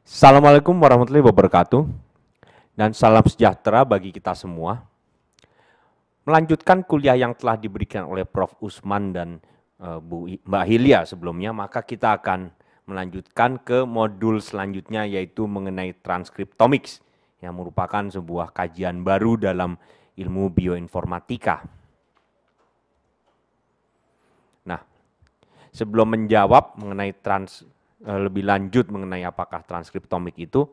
Assalamualaikum warahmatullahi wabarakatuh dan salam sejahtera bagi kita semua. Melanjutkan kuliah yang telah diberikan oleh Prof. Usman dan Mbak Hilya sebelumnya, maka kita akan melanjutkan ke modul selanjutnya yaitu mengenai transkriptomics yang merupakan sebuah kajian baru dalam ilmu bioinformatika. Nah, sebelum menjawab mengenai lebih lanjut mengenai apakah transkriptomik itu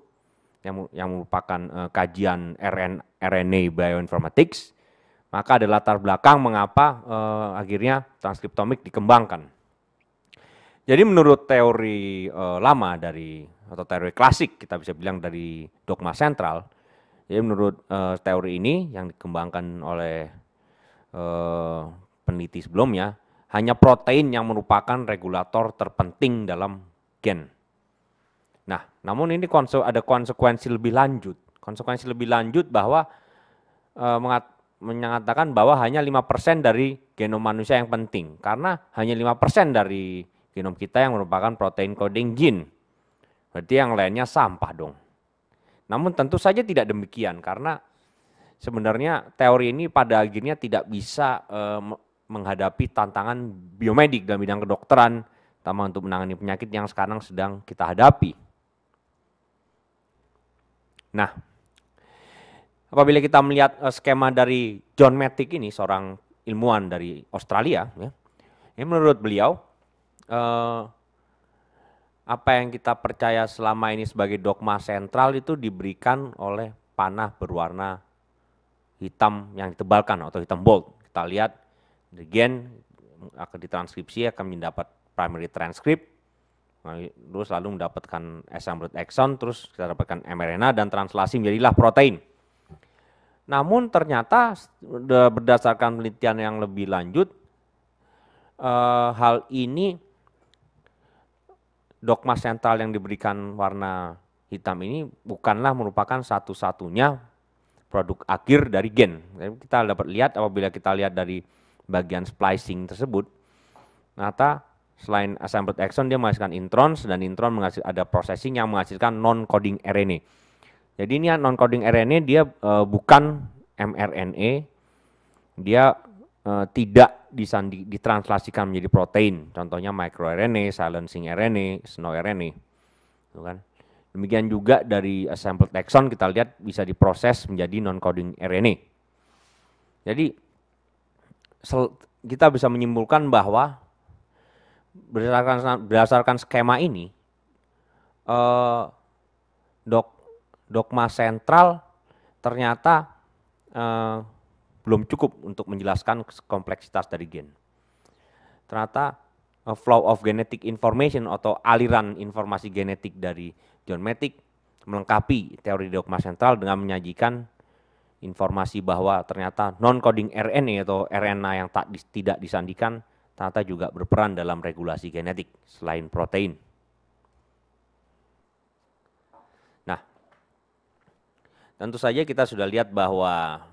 yang merupakan kajian RNA bioinformatics, maka ada latar belakang mengapa akhirnya transkriptomik dikembangkan. Jadi menurut teori lama atau teori klasik kita bisa bilang dari dogma sentral, jadi menurut teori ini yang dikembangkan oleh peneliti sebelumnya, hanya protein yang merupakan regulator terpenting dalam gen. Nah, namun ini ada konsekuensi lebih lanjut. Konsekuensi lebih lanjut bahwa mengatakan bahwa hanya 5% dari genom manusia yang penting. Karena hanya 5% dari genom kita yang merupakan protein coding gene. Berarti yang lainnya sampah dong. Namun tentu saja tidak demikian karena sebenarnya teori ini pada akhirnya tidak bisa menghadapi tantangan biomedik dalam bidang kedokteran, terutama untuk menangani penyakit yang sekarang sedang kita hadapi. Nah, apabila kita melihat skema dari John Mattick ini, seorang ilmuwan dari Australia, ya, ini menurut beliau, apa yang kita percaya selama ini sebagai dogma sentral itu diberikan oleh panah berwarna hitam yang ditebalkan atau hitam bold. Kita lihat the gen akan ditranskripsi akan mendapat primary transcript, terus lalu mendapatkan assembled exon, terus kita dapatkan mRNA dan translasi menjadilah protein. Namun ternyata berdasarkan penelitian yang lebih lanjut, hal ini dogma sentral yang diberikan warna hitam ini bukanlah merupakan satu-satunya produk akhir dari gen. Kita dapat lihat apabila kita lihat dari bagian splicing tersebut, ternyata selain assembled exon dia menghasilkan introns dan intron ada processing yang menghasilkan non-coding RNA. Jadi ini non-coding RNA dia bukan mRNA, dia tidak ditranslasikan menjadi protein. Contohnya microRNA, silencing RNA, snow RNA. Kan? Demikian juga dari assembled exon kita lihat bisa diproses menjadi non-coding RNA. Jadi kita bisa menyimpulkan bahwa berdasarkan skema ini, dogma sentral ternyata belum cukup untuk menjelaskan kompleksitas dari gen. Ternyata flow of genetic information atau aliran informasi genetik dari John Mattick melengkapi teori dogma sentral dengan menyajikan informasi bahwa ternyata non-coding RNA atau RNA yang tidak disandikan ternyata juga berperan dalam regulasi genetik selain protein. Nah, tentu saja kita sudah lihat bahwa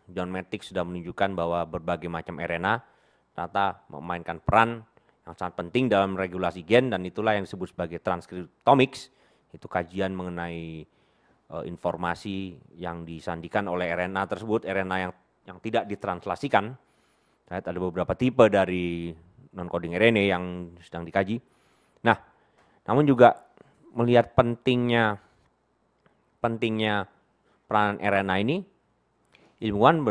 John Mattick sudah menunjukkan bahwa berbagai macam RNA ternyata memainkan peran yang sangat penting dalam regulasi gen dan itulah yang disebut sebagai transkriptomics, itu kajian mengenai informasi yang disandikan oleh RNA tersebut, RNA yang tidak ditranslasikan. Ada beberapa tipe dari non-coding RNA yang sedang dikaji. Nah, namun juga melihat pentingnya peranan RNA ini, ilmuwan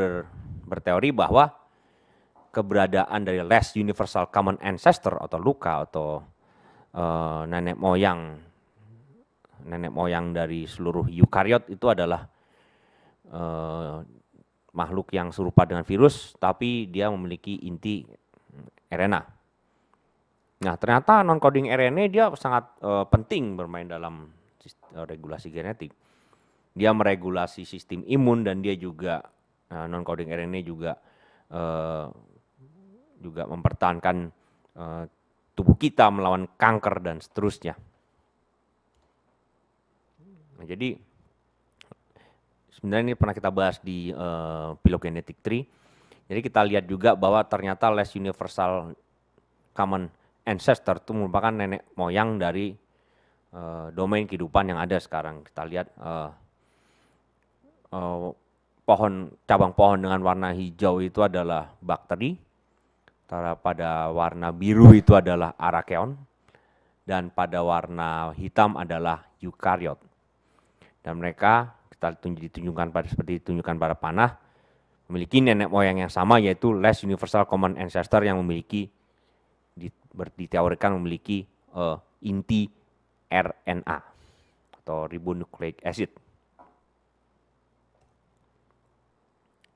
berteori bahwa keberadaan dari less universal common ancestor atau LUCA atau nenek moyang dari seluruh eukariot itu adalah makhluk yang serupa dengan virus tapi dia memiliki inti RNA. Nah, ternyata non-coding RNA dia sangat penting bermain dalam regulasi genetik. Dia meregulasi sistem imun dan dia juga non-coding RNA juga mempertahankan tubuh kita melawan kanker dan seterusnya. Nah, jadi sebenarnya ini pernah kita bahas di phylogenetic tree. Jadi kita lihat juga bahwa ternyata less universal common ancestor itu merupakan nenek moyang dari domain kehidupan yang ada sekarang. Kita lihat cabang pohon dengan warna hijau itu adalah bakteri, pada warna biru itu adalah arakeon, dan pada warna hitam adalah eukariot. Dan mereka kita ditunjukkan pada panah, memiliki nenek moyang yang sama, yaitu less universal common ancestor yang memiliki diteorikan memiliki inti RNA atau ribonucleic acid.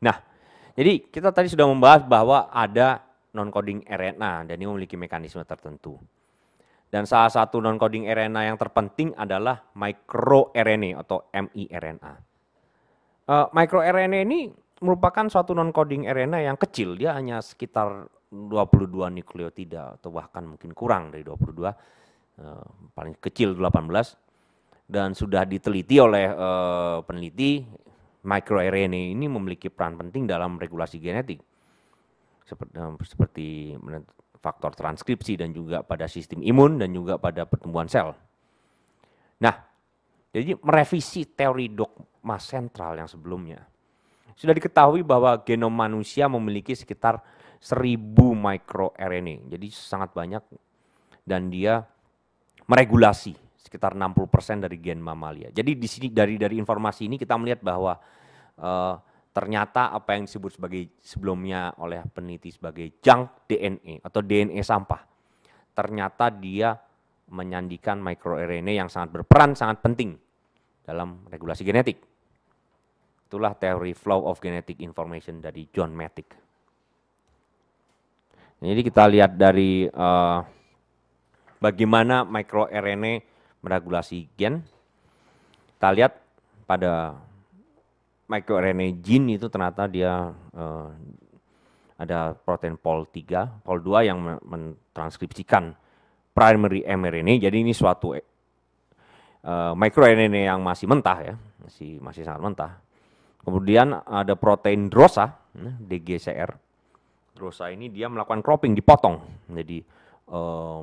Nah, jadi kita tadi sudah membahas bahwa ada non-coding RNA dan ini memiliki mekanisme tertentu. Dan salah satu non-coding RNA yang terpenting adalah microRNA atau miRNA. MicroRNA ini merupakan suatu non-coding RNA yang kecil, dia hanya sekitar 22 nukleotida atau bahkan mungkin kurang dari 22, paling kecil 18, dan sudah diteliti oleh peneliti. MicroRNA ini memiliki peran penting dalam regulasi genetik, seperti faktor transkripsi dan juga pada sistem imun dan juga pada pertumbuhan sel. Nah, jadi merevisi teori dogma sentral yang sebelumnya. Sudah diketahui bahwa genom manusia memiliki sekitar 1000 microRNA, jadi sangat banyak, dan dia meregulasi sekitar 60% dari gen mamalia. Jadi di sini dari informasi ini kita melihat bahwa ternyata apa yang disebut sebagai sebelumnya oleh peneliti sebagai junk DNA atau DNA sampah, ternyata dia menyandikan microRNA yang sangat berperan, sangat penting dalam regulasi genetik. Itulah teori flow of genetic information dari John Mattick. Jadi kita lihat dari bagaimana microRNA meregulasi gen. Kita lihat pada microRNA gene itu ternyata dia ada protein POL3, POL2 yang mentranskripsikan primary mRNA. Jadi ini suatu microRNA yang masih mentah ya, masih sangat mentah. Kemudian ada protein DROSA, DGCR. DROSA ini dia melakukan cropping, dipotong. Jadi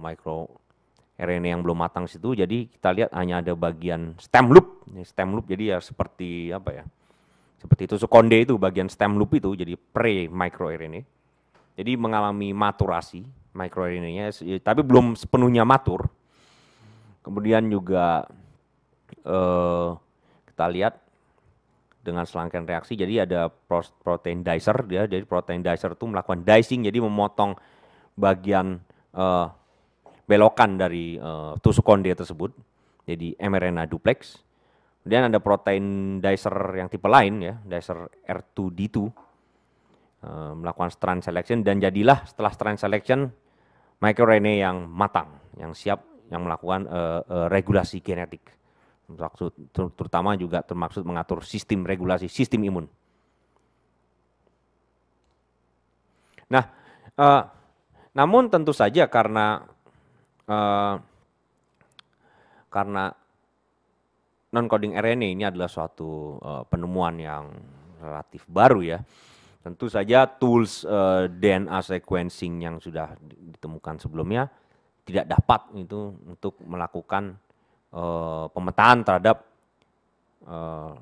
microRNA yang belum matang situ, jadi kita lihat hanya ada bagian stem loop. Stem loop jadi ya seperti apa ya? Seperti tusuk konde itu, bagian stem loop itu jadi pre-microRNA. Jadi mengalami maturasi microRNA-nya, tapi belum sepenuhnya matur. Kemudian juga kita lihat dengan serangkaian reaksi, jadi ada protein dicer, jadi protein dicer itu melakukan dicing, jadi memotong bagian belokan dari tusuk konde tersebut, jadi mRNA duplex. Kemudian ada protein dicer yang tipe lain ya, dicer R2D2, melakukan strand selection dan jadilah setelah strand selection microRNA yang matang, yang siap, yang melakukan regulasi genetik. Terutama juga termaksud mengatur sistem regulasi sistem imun. Nah, namun tentu saja karena non-coding RNA ini adalah suatu penemuan yang relatif baru ya. Tentu saja tools DNA sequencing yang sudah ditemukan sebelumnya tidak dapat itu untuk melakukan pemetaan terhadap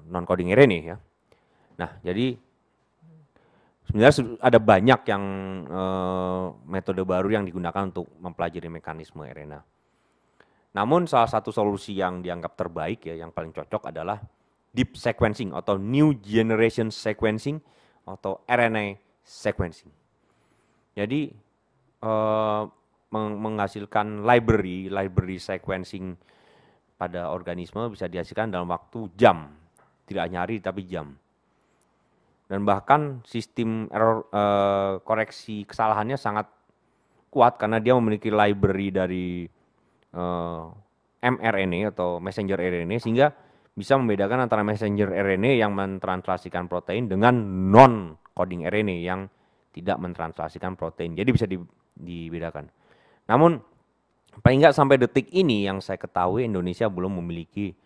non-coding RNA ya. Nah, jadi sebenarnya ada banyak yang metode baru yang digunakan untuk mempelajari mekanisme RNA. Namun salah satu solusi yang dianggap terbaik ya, yang paling cocok adalah deep sequencing atau new generation sequencing atau RNA sequencing. Jadi menghasilkan library sequencing pada organisme bisa dihasilkan dalam waktu jam, tidak hanya hari tapi jam. Dan bahkan sistem koreksi kesalahannya sangat kuat karena dia memiliki library dari mRNA atau messenger RNA sehingga bisa membedakan antara messenger RNA yang mentranslasikan protein dengan non-coding RNA yang tidak mentranslasikan protein. Jadi bisa dibedakan. Namun paling nggak sampai detik ini yang saya ketahui Indonesia belum memiliki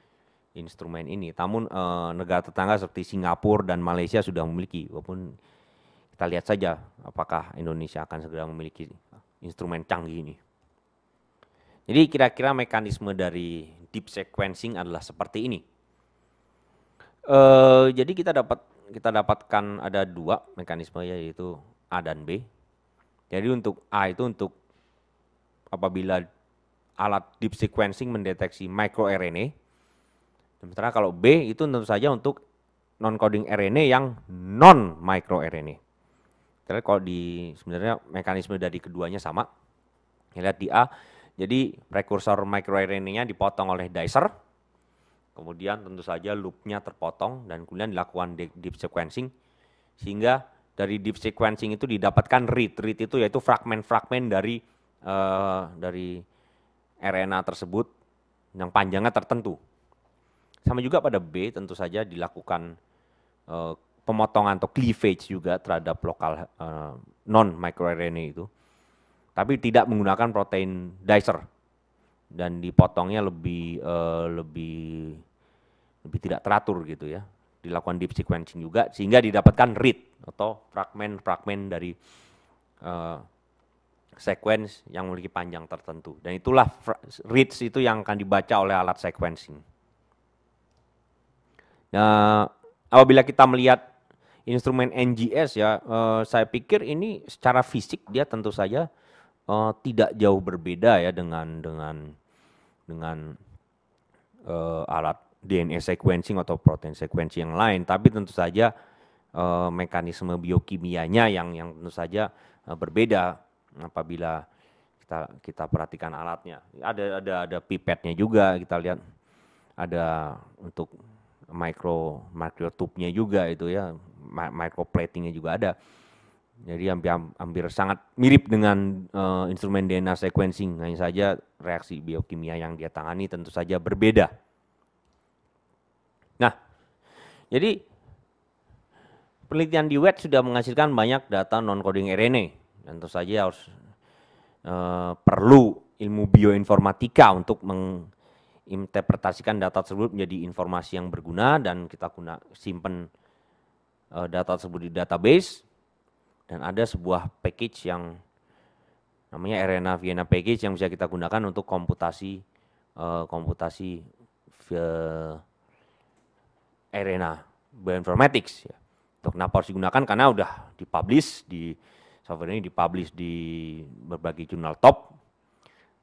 instrumen ini. Namun negara tetangga seperti Singapura dan Malaysia sudah memiliki. Walaupun kita lihat saja apakah Indonesia akan segera memiliki instrumen canggih ini. Jadi kira-kira mekanisme dari deep sequencing adalah seperti ini. Jadi kita dapatkan ada dua mekanisme, yaitu A dan B. Jadi untuk A itu untuk apabila alat deep sequencing mendeteksi microRNA. Sementara kalau B itu tentu saja untuk non-coding RNA yang non-microRNA. Kita lihat kalau sebenarnya mekanisme dari keduanya sama. Kita lihat di A, jadi prekursor microRNA-nya dipotong oleh dicer, kemudian tentu saja loop-nya terpotong dan kemudian dilakukan deep sequencing, sehingga dari deep sequencing itu didapatkan read itu yaitu fragmen-fragmen dari RNA tersebut yang panjangnya tertentu. Sama juga pada B tentu saja dilakukan pemotongan atau cleavage juga terhadap lokal non-microRNA itu. Tapi tidak menggunakan protein dicer dan dipotongnya lebih tidak teratur gitu ya. Dilakukan deep sequencing juga sehingga didapatkan read atau fragmen-fragmen dari sequence yang memiliki panjang tertentu. Dan itulah reads itu yang akan dibaca oleh alat sequencing. Nah, apabila kita melihat instrumen NGS ya, saya pikir ini secara fisik dia tentu saja tidak jauh berbeda ya dengan alat DNA sequencing atau protein sequencing yang lain. Tapi tentu saja mekanisme biokimianya yang tentu saja berbeda apabila kita perhatikan alatnya. Ada pipetnya juga, kita lihat ada untuk microtube-nya juga itu ya, microplatingnya juga ada. Jadi hampir sangat mirip dengan instrumen DNA sequencing, hanya saja reaksi biokimia yang dia tangani tentu saja berbeda. Nah, jadi penelitian di WET sudah menghasilkan banyak data non-coding RNA. Tentu saja harus perlu ilmu bioinformatika untuk menginterpretasikan data tersebut menjadi informasi yang berguna, dan kita simpan data tersebut di database. Dan ada sebuah package yang namanya RNA Vienna package yang bisa kita gunakan untuk komputasi RNA bioinformatics ya. Kenapa harus digunakan? Karena udah dipublish software ini dipublish di berbagai jurnal top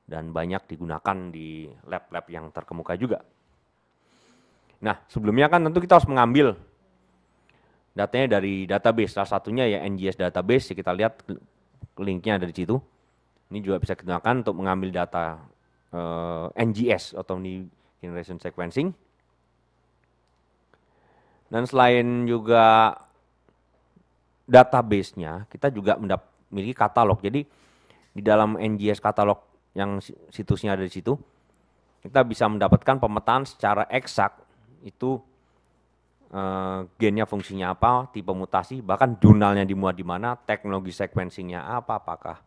dan banyak digunakan di lab-lab yang terkemuka juga. Nah, sebelumnya kan tentu kita harus mengambil datanya dari database, salah satunya ya NGS database, kita lihat linknya ada di situ. Ini juga bisa digunakan untuk mengambil data NGS atau New Generation Sequencing. Dan selain juga database-nya, kita juga memiliki katalog. Jadi di dalam NGS katalog yang situsnya ada di situ, kita bisa mendapatkan pemetaan secara eksak itu gennya fungsinya apa, tipe mutasi, bahkan jurnalnya dimuat di mana, teknologi sequencingnya apa, apakah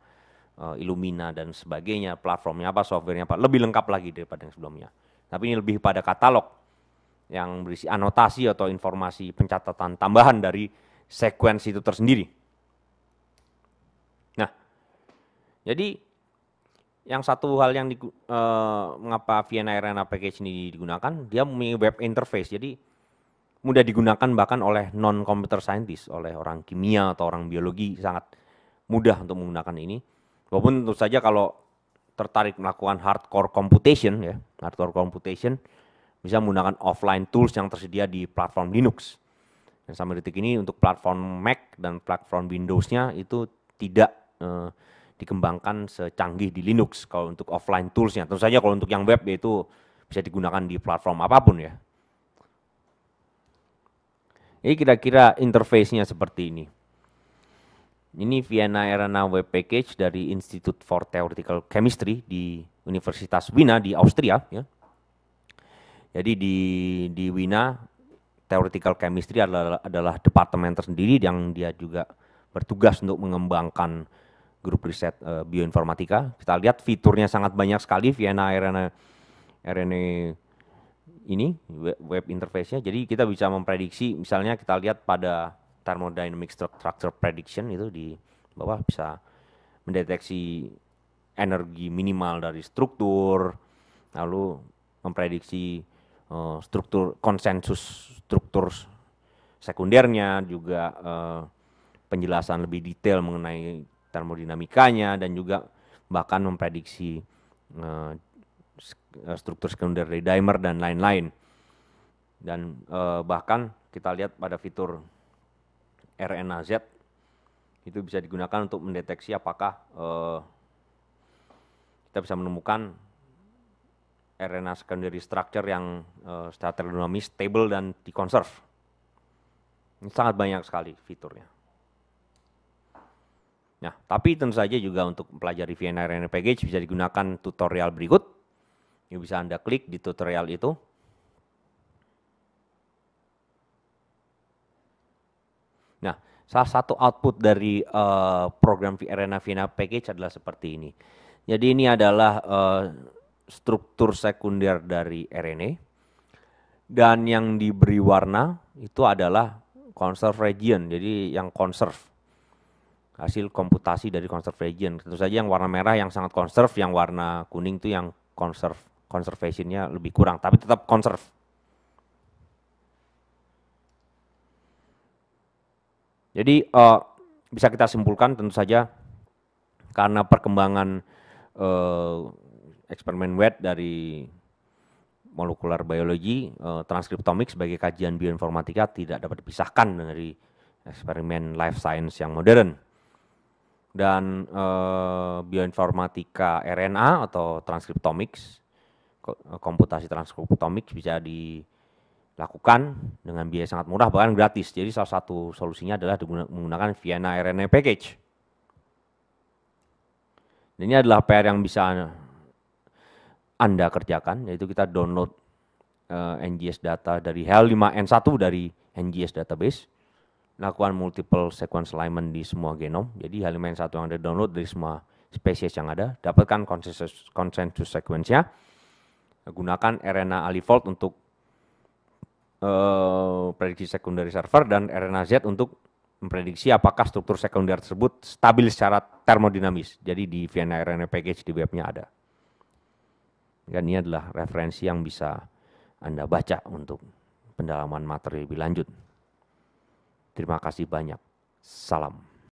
Illumina dan sebagainya, platformnya apa, softwarenya apa, lebih lengkap lagi daripada yang sebelumnya. Tapi ini lebih pada katalog yang berisi anotasi atau informasi pencatatan tambahan dari sequence itu tersendiri. Nah, jadi yang satu hal yang mengapa Vienna RNA package ini digunakan, dia memiliki web interface, jadi mudah digunakan bahkan oleh non-computer scientist, oleh orang kimia atau orang biologi, sangat mudah untuk menggunakan ini. Walaupun tentu saja kalau tertarik melakukan hardcore computation bisa menggunakan offline tools yang tersedia di platform Linux. Dan sampai detik ini untuk platform Mac dan platform Windows-nya itu tidak dikembangkan secanggih di Linux kalau untuk offline tools-nya. Tentu saja kalau untuk yang web yaitu bisa digunakan di platform apapun ya. Jadi kira-kira interface-nya seperti ini. Ini Vienna RNA Web Package dari Institute for Theoretical Chemistry di Universitas Wiener di Austria. Ya. Jadi di Wiener, Theoretical Chemistry adalah departemen tersendiri yang dia juga bertugas untuk mengembangkan grup riset bioinformatika. Kita lihat fiturnya sangat banyak sekali Vienna RNA ini web interface-nya. Jadi kita bisa memprediksi, misalnya kita lihat pada thermodynamic structure prediction itu di bawah bisa mendeteksi energi minimal dari struktur, lalu memprediksi struktur konsensus struktur sekundernya, juga penjelasan lebih detail mengenai termodinamikanya, dan juga bahkan memprediksi struktur sekunder dari dimer dan lain-lain. Dan bahkan kita lihat pada fitur RNA-Z itu bisa digunakan untuk mendeteksi apakah kita bisa menemukan RNA secondary structure yang secara termodinamis stable dan dikonserv. Ini sangat banyak sekali fiturnya. Nah, tapi tentu saja juga untuk mempelajari VNA RNA package bisa digunakan tutorial berikut. Ini bisa Anda klik di tutorial itu. Nah, salah satu output dari program RNA VNA package adalah seperti ini. Jadi ini adalah struktur sekunder dari RNA, dan yang diberi warna itu adalah conserve region, jadi yang conserve, hasil komputasi dari conserve region. Tentu saja yang warna merah yang sangat conserve, yang warna kuning itu yang conservation-nya lebih kurang, tapi tetap conserve. Jadi bisa kita simpulkan tentu saja karena perkembangan eksperimen wet dari molekular biologi, transkriptomik sebagai kajian bioinformatika tidak dapat dipisahkan dari eksperimen life science yang modern. Dan bioinformatika RNA atau transkriptomics, komputasi transkriptomics bisa dilakukan dengan biaya sangat murah, bahkan gratis. Jadi salah satu solusinya adalah menggunakan VNA RNA package. Dan ini adalah PR yang bisa Anda kerjakan, yaitu kita download NGS data dari HL5N1 dari NGS database, lakukan multiple sequence alignment di semua genom. Jadi HL5N1 yang Anda download dari semua spesies yang ada, dapatkan consensus sequence-nya, gunakan RNA alifold untuk prediksi secondary server, dan RNA-Z untuk memprediksi apakah struktur sekunder tersebut stabil secara termodinamis. Jadi di VNA RNA package di webnya ada. Dan ini adalah referensi yang bisa Anda baca untuk pendalaman materi lebih lanjut. Terima kasih banyak. Salam.